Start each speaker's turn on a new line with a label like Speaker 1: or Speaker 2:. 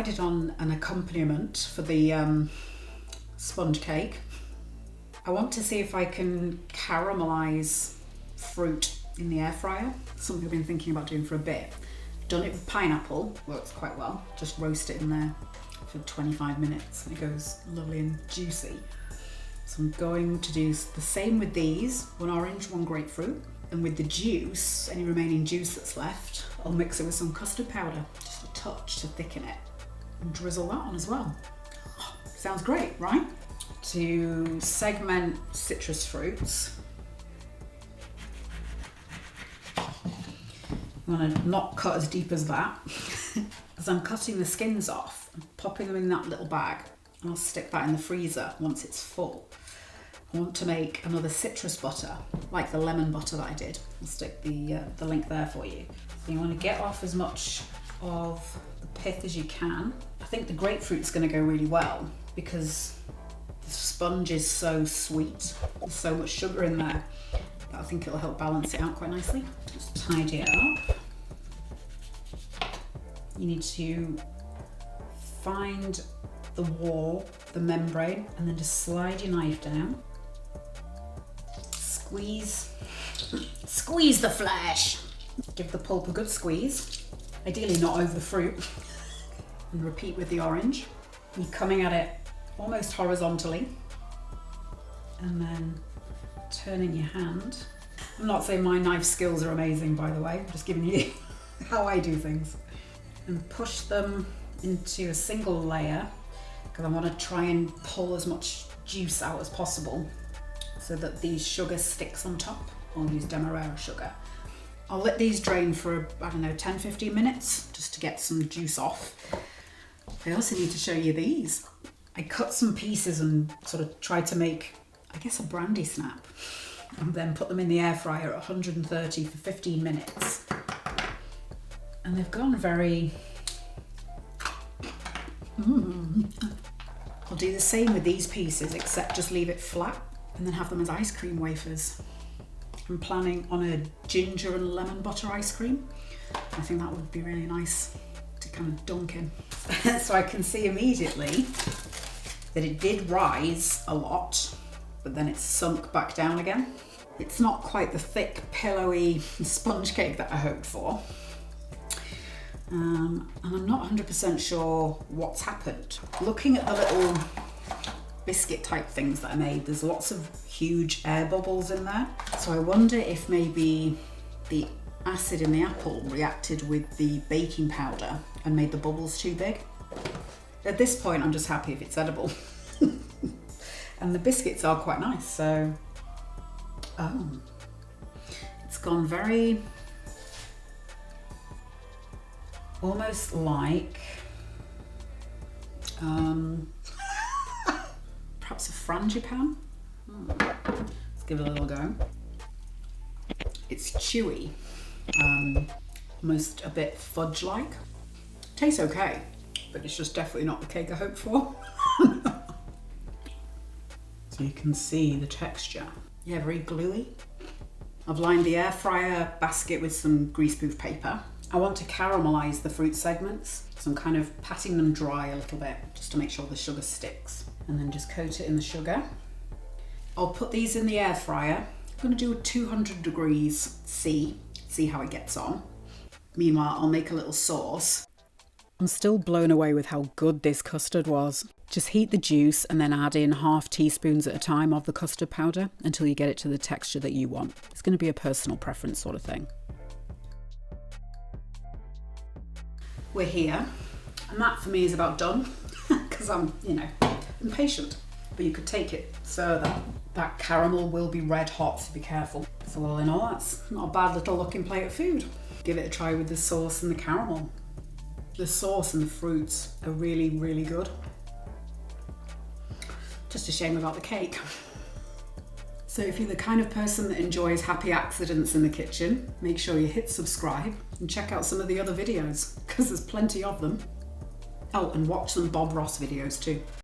Speaker 1: decided on an accompaniment for the sponge cake. I want to see if I can caramelize fruit in the air fryer. Something I've been thinking about doing for a bit. Done it with pineapple, works quite well. Just roast it in there for 25 minutes and it goes lovely and juicy. So I'm going to do the same with these, one orange, one grapefruit. And with the juice, any remaining juice that's left, I'll mix it with some custard powder, just a touch to thicken it, and drizzle that on as well. Oh, sounds great, right? To segment citrus fruits, I'm gonna not cut as deep as that. As I'm cutting the skins off, I'm popping them in that little bag, and I'll stick that in the freezer once it's full. I want to make another citrus butter, like the lemon butter that I did. I'll stick the link there for you. So you want to get off as much of the pith as you can. I think the grapefruit's going to go really well because the sponge is so sweet. There's so much sugar in there that I think it'll help balance it out quite nicely. Just tidy it up. You need to find the wall, the membrane, and then just slide your knife down. Squeeze the flesh. Give the pulp a good squeeze, ideally not over the fruit, and repeat with the orange. You're coming at it almost horizontally and then turning your hand. I'm not saying my knife skills are amazing, by the way, I'm just giving you how I do things. And push them into a single layer because I want to try and pull as much juice out as possible so that the sugar sticks on top. I'll use Demerara sugar. I'll let these drain for, I don't know, 10-15 minutes just to get some juice off. I also need to show you these. I cut some pieces and sort of tried to make, I guess, a brandy snap, and then put them in the air fryer at 130 for 15 minutes. And they've gone very... I'll do the same with these pieces, except just leave it flat and then have them as ice cream wafers. I'm planning on a ginger and lemon butter ice cream. I think that would be really nice to kind of dunk in. So I can see immediately that it did rise a lot, but then it's sunk back down again. It's not quite the thick, pillowy sponge cake that I hoped for. And I'm not 100% sure what's happened. Looking at the little biscuit type things that I made, there's lots of huge air bubbles in there. So I wonder if maybe the acid in the apple reacted with the baking powder and made the bubbles too big. At this point, I'm just happy if it's edible. And the biscuits are quite nice, so... Oh. It's gone very... almost like... perhaps a frangipan? Let's give it a little go. It's chewy, almost a bit fudge-like. Tastes okay, but it's just definitely not the cake I hoped for. So you can see the texture. Yeah, very gluey. I've lined the air fryer basket with some greaseproof paper. I want to caramelize the fruit segments, so I'm kind of patting them dry a little bit just to make sure the sugar sticks, and then just coat it in the sugar. I'll put these in the air fryer. I'm going to do a 200 degrees C, see how it gets on. Meanwhile, I'll make a little sauce. I'm still blown away with how good this custard was. Just heat the juice and then add in ½ teaspoons at a time of the custard powder until you get it to the texture that you want. It's going to be a personal preference sort of thing. We're here, and that for me is about done because I'm, impatient. But you could take it further. That caramel will be red hot, so be careful. So all in all, that's not a bad little looking plate of food. Give it a try with the sauce and the caramel. The sauce and the fruits are really, really good. Just a shame about the cake. So if you're the kind of person that enjoys happy accidents in the kitchen, make sure you hit subscribe and check out some of the other videos, because there's plenty of them. Oh, and watch some Bob Ross videos too.